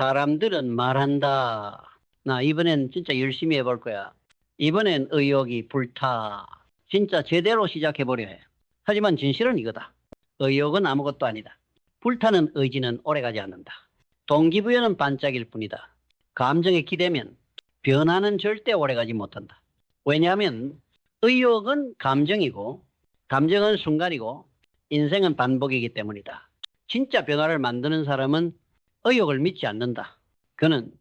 사람들은 말한다. 나 이번엔 진짜 열심히 해볼 거야. 이번엔 의욕이 불타. 진짜 제대로 시작해보려 해. 하지만 진실은 이거다. 의욕은 아무것도 아니다. 불타는 의지는 오래가지 않는다. 동기부여는 반짝일 뿐이다. 감정에 기대면 변화는 절대 오래가지 못한다. 왜냐하면 의욕은 감정이고 감정은 순간이고 인생은 반복이기 때문이다. 진짜 변화를 만드는 사람은 의욕을 믿지 않는다. 그는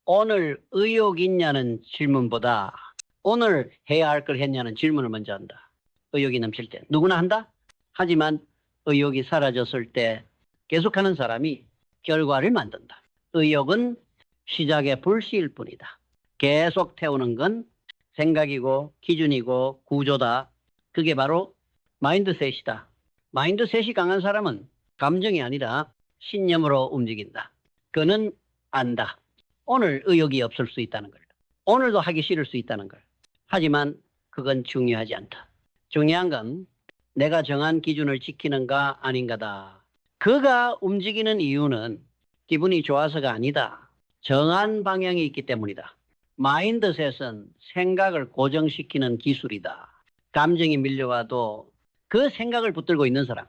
오늘 의욕 있냐는 질문보다 오늘 해야 할 걸 했냐는 질문을 먼저 한다. 의욕이 넘칠 때 누구나 한다. 하지만 의욕이 사라졌을 때 계속하는 사람이 결과를 만든다. 의욕은 시작의 불씨일 뿐이다. 계속 태우는 건 생각이고 기준이고 구조다. 그게 바로 마인드셋이다. 마인드셋이 강한 사람은 감정이 아니라 신념으로 움직인다. 그는 안다. 오늘 의욕이 없을 수 있다는 걸. 오늘도 하기 싫을 수 있다는 걸. 하지만 그건 중요하지 않다. 중요한 건 내가 정한 기준을 지키는가 아닌가다. 그가 움직이는 이유는 기분이 좋아서가 아니다. 정한 방향이 있기 때문이다. 마인드셋은 생각을 고정시키는 기술이다. 감정이 밀려와도 그 생각을 붙들고 있는 사람.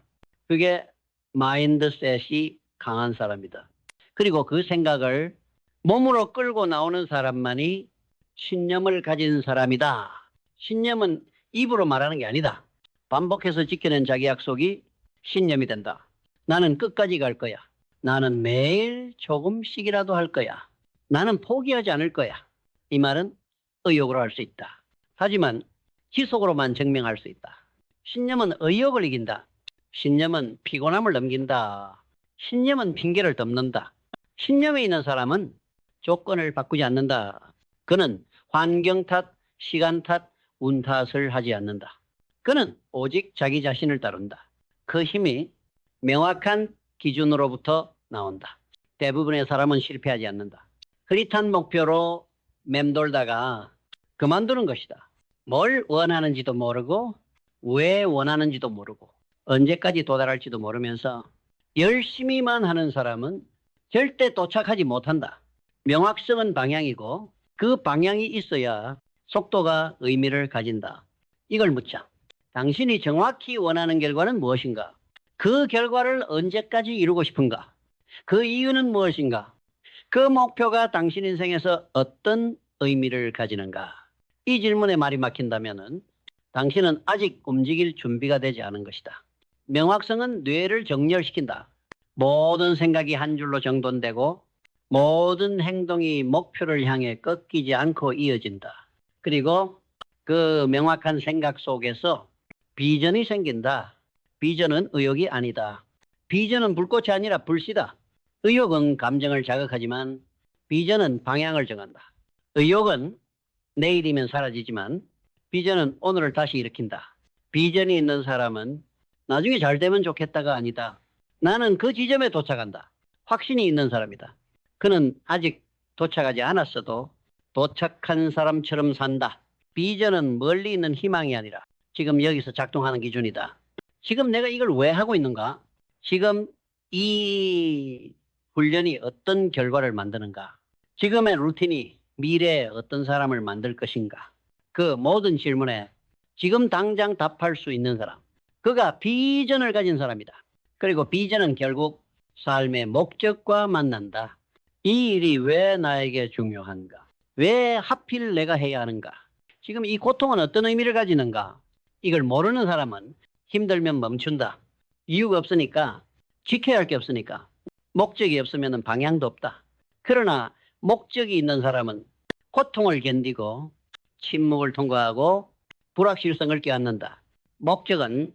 그게 마인드셋이 강한 사람이다. 그리고 그 생각을 몸으로 끌고 나오는 사람만이 신념을 가진 사람이다. 신념은 입으로 말하는 게 아니다. 반복해서 지켜낸 자기 약속이 신념이 된다. 나는 끝까지 갈 거야. 나는 매일 조금씩이라도 할 거야. 나는 포기하지 않을 거야. 이 말은 의욕으로 할 수 있다. 하지만 지속으로만 증명할 수 있다. 신념은 의욕을 이긴다. 신념은 피곤함을 넘긴다. 신념은 핑계를 덮는다. 신념에 있는 사람은 조건을 바꾸지 않는다. 그는 환경 탓, 시간 탓, 운 탓을 하지 않는다. 그는 오직 자기 자신을 따른다. 그 힘이 명확한 기준으로부터 나온다. 대부분의 사람은 실패하지 않는다. 흐릿한 목표로 맴돌다가 그만두는 것이다. 뭘 원하는지도 모르고 왜 원하는지도 모르고 언제까지 도달할지도 모르면서 열심히만 하는 사람은 절대 도착하지 못한다. 명확성은 방향이고 그 방향이 있어야 속도가 의미를 가진다. 이걸 묻자. 당신이 정확히 원하는 결과는 무엇인가? 그 결과를 언제까지 이루고 싶은가? 그 이유는 무엇인가? 그 목표가 당신 인생에서 어떤 의미를 가지는가? 이 질문에 말이 막힌다면 당신은 아직 움직일 준비가 되지 않은 것이다. 명확성은 뇌를 정렬시킨다. 모든 생각이 한 줄로 정돈되고 모든 행동이 목표를 향해 꺾이지 않고 이어진다. 그리고 그 명확한 생각 속에서 비전이 생긴다. 비전은 의욕이 아니다. 비전은 불꽃이 아니라 불씨다. 의욕은 감정을 자극하지만 비전은 방향을 정한다. 의욕은 내일이면 사라지지만 비전은 오늘을 다시 일으킨다. 비전이 있는 사람은 나중에 잘 되면 좋겠다가 아니다. 나는 그 지점에 도착한다. 확신이 있는 사람이다. 그는 아직 도착하지 않았어도 도착한 사람처럼 산다. 비전은 멀리 있는 희망이 아니라 지금 여기서 작동하는 기준이다. 지금 내가 이걸 왜 하고 있는가? 지금 이 훈련이 어떤 결과를 만드는가? 지금의 루틴이 미래에 어떤 사람을 만들 것인가? 그 모든 질문에 지금 당장 답할 수 있는 사람. 그가 비전을 가진 사람이다. 그리고 비전은 결국 삶의 목적과 만난다. 이 일이 왜 나에게 중요한가? 왜 하필 내가 해야 하는가? 지금 이 고통은 어떤 의미를 가지는가? 이걸 모르는 사람은 힘들면 멈춘다. 이유가 없으니까, 지켜야 할 게 없으니까, 목적이 없으면 방향도 없다. 그러나 목적이 있는 사람은 고통을 견디고 침묵을 통과하고 불확실성을 껴안는다. 목적은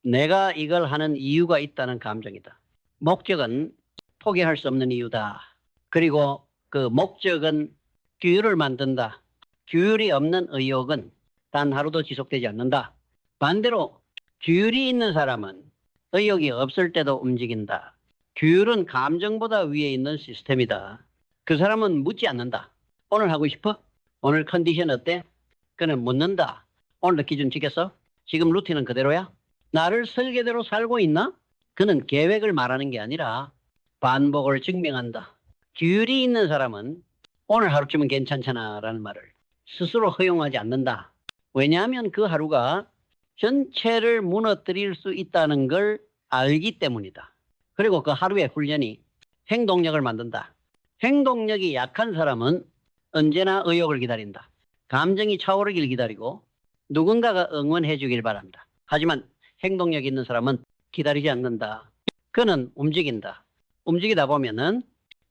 내가 이걸 하는 이유가 있다는 감정이다. 목적은 포기할 수 없는 이유다. 그리고 그 목적은 규율을 만든다. 규율이 없는 의욕은 단 하루도 지속되지 않는다. 반대로 규율이 있는 사람은 의욕이 없을 때도 움직인다. 규율은 감정보다 위에 있는 시스템이다. 그 사람은 묻지 않는다. 오늘 하고 싶어? 오늘 컨디션 어때? 그는 묻는다. 오늘도 기준 지켰어? 지금 루틴은 그대로야? 나를 설계대로 살고 있나? 그는 계획을 말하는 게 아니라 반복을 증명한다. 규율이 있는 사람은 오늘 하루쯤은 괜찮잖아 라는 말을 스스로 허용하지 않는다. 왜냐하면 그 하루가 전체를 무너뜨릴 수 있다는 걸 알기 때문이다. 그리고 그 하루의 훈련이 행동력을 만든다. 행동력이 약한 사람은 언제나 의욕을 기다린다. 감정이 차오르길 기다리고 누군가가 응원해 주길 바란다. 하지만 행동력 있는 사람은 기다리지 않는다. 그는 움직인다. 움직이다 보면은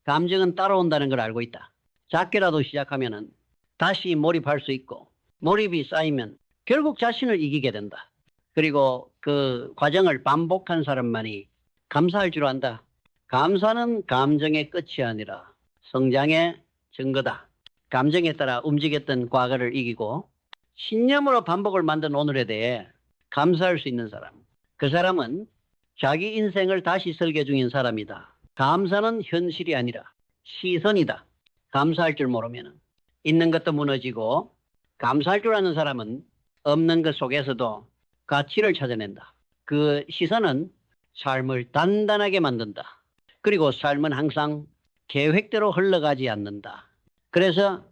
감정은 따라온다는 걸 알고 있다. 작게라도 시작하면은 다시 몰입할 수 있고 몰입이 쌓이면 결국 자신을 이기게 된다. 그리고 그 과정을 반복한 사람만이 감사할 줄 안다. 감사는 감정의 끝이 아니라 성장의 증거다. 감정에 따라 움직였던 과거를 이기고 신념으로 반복을 만든 오늘에 대해 감사할 수 있는 사람. 그 사람은 자기 인생을 다시 설계 중인 사람이다. 감사는 현실이 아니라 시선이다. 감사할 줄 모르면 있는 것도 무너지고 감사할 줄 아는 사람은 없는 것 속에서도 가치를 찾아낸다. 그 시선은 삶을 단단하게 만든다. 그리고 삶은 항상 계획대로 흘러가지 않는다. 그래서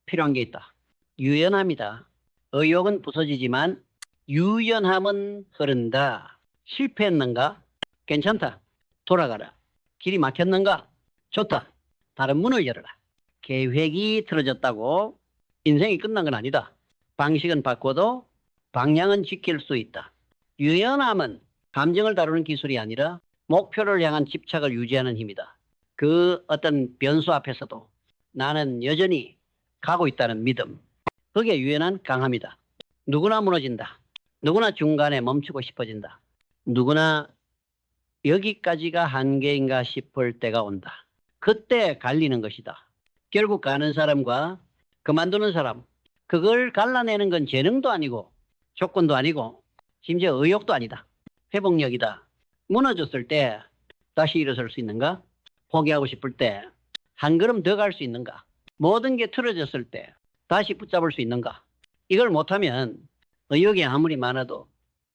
필요한 게 있다. 유연함이다. 의욕은 부서지지만 유연함은 흐른다. 실패했는가? 괜찮다. 돌아가라. 길이 막혔는가? 좋다. 다른 문을 열어라. 계획이 틀어졌다고 인생이 끝난 건 아니다. 방식은 바꿔도 방향은 지킬 수 있다. 유연함은 감정을 다루는 기술이 아니라 목표를 향한 집착을 유지하는 힘이다. 그 어떤 변수 앞에서도 나는 여전히 가고 있다는 믿음. 그게 유연한 강함이다. 누구나 무너진다. 누구나 중간에 멈추고 싶어진다. 누구나 여기까지가 한계인가 싶을 때가 온다. 그때 갈리는 것이다. 결국 가는 사람과 그만두는 사람, 그걸 갈라내는 건 재능도 아니고 조건도 아니고 심지어 의욕도 아니다. 회복력이다. 무너졌을 때 다시 일어설 수 있는가? 포기하고 싶을 때 한 걸음 더 갈 수 있는가? 모든 게 틀어졌을 때 다시 붙잡을 수 있는가? 이걸 못하면 의욕이 아무리 많아도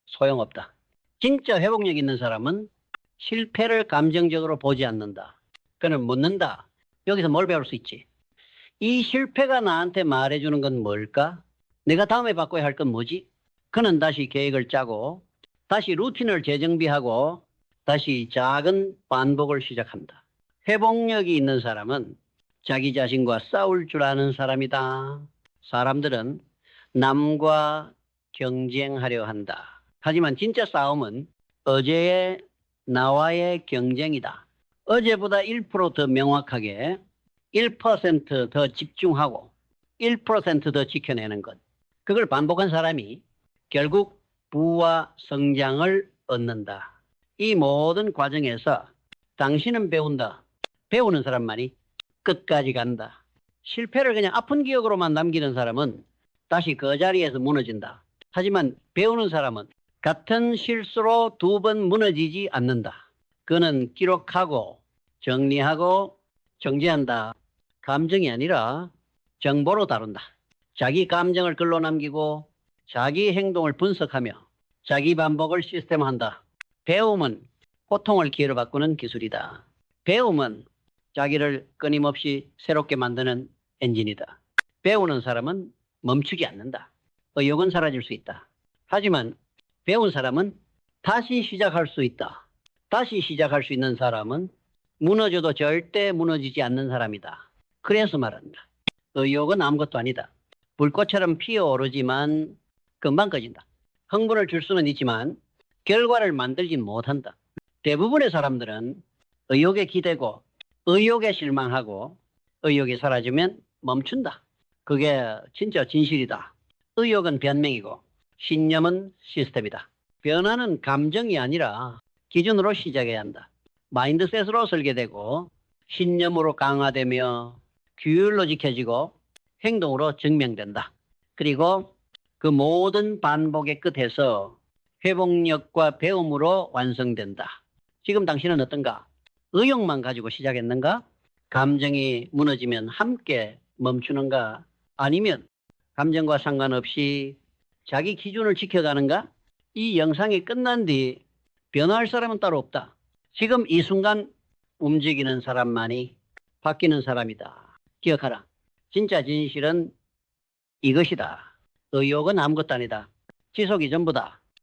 소용없다. 진짜 회복력 있는 사람은 실패를 감정적으로 보지 않는다. 그는 묻는다. 여기서 뭘 배울 수 있지? 이 실패가 나한테 말해주는 건 뭘까? 내가 다음에 바꿔야 할 건 뭐지? 그는 다시 계획을 짜고 다시 루틴을 재정비하고 다시 작은 반복을 시작한다. 회복력이 있는 사람은 자기 자신과 싸울 줄 아는 사람이다. 사람들은 남과 경쟁하려 한다. 하지만 진짜 싸움은 어제의 나와의 경쟁이다. 어제보다 1%더 명확하게 1%더 집중하고 1%더 지켜내는 것. 그걸 반복한 사람이 결국 부와 성장을 얻는다. 이 모든 과정에서 당신은 배운다. 배우는 사람만이 끝까지 간다. 실패를 그냥 아픈 기억으로만 남기는 사람은 다시 그 자리에서 무너진다. 하지만 배우는 사람은 같은 실수로 2번 무너지지 않는다. 그는 기록하고 정리하고 정지한다. 감정이 아니라 정보로 다룬다. 자기 감정을 글로 남기고 자기 행동을 분석하며 자기 반복을 시스템화한다. 배움은 고통을 기회로 바꾸는 기술이다. 배움은 자기를 끊임없이 새롭게 만드는 엔진이다. 배우는 사람은 멈추지 않는다. 의욕은 사라질 수 있다. 하지만 배운 사람은 다시 시작할 수 있다. 다시 시작할 수 있는 사람은 무너져도 절대 무너지지 않는 사람이다. 그래서 말한다. 의욕은 아무것도 아니다. 불꽃처럼 피어오르지만 금방 꺼진다. 흥분을 줄 수는 있지만 결과를 만들진 못한다. 대부분의 사람들은 의욕에 기대고 의욕에 실망하고 의욕이 사라지면 멈춘다. 그게 진짜 진실이다. 의욕은 변명이고 신념은 시스템이다. 변화는 감정이 아니라 기준으로 시작해야 한다. 마인드셋으로 설계되고 신념으로 강화되며 규율로 지켜지고 행동으로 증명된다. 그리고 그 모든 반복의 끝에서 회복력과 배움으로 완성된다. 지금 당신은 어떤가? 의욕만 가지고 시작했는가? 감정이 무너지면 함께 멈추는가? 아니면 감정과 상관없이 자기 기준을 지켜가는가? 이 영상이 끝난 뒤 변화할 사람은 따로 없다. 지금 이 순간 움직이는 사람만이 바뀌는 사람이다. 기억하라. 진짜 진실은 이것이다. 의욕은 아무것도 아니다. 지속이 전부다.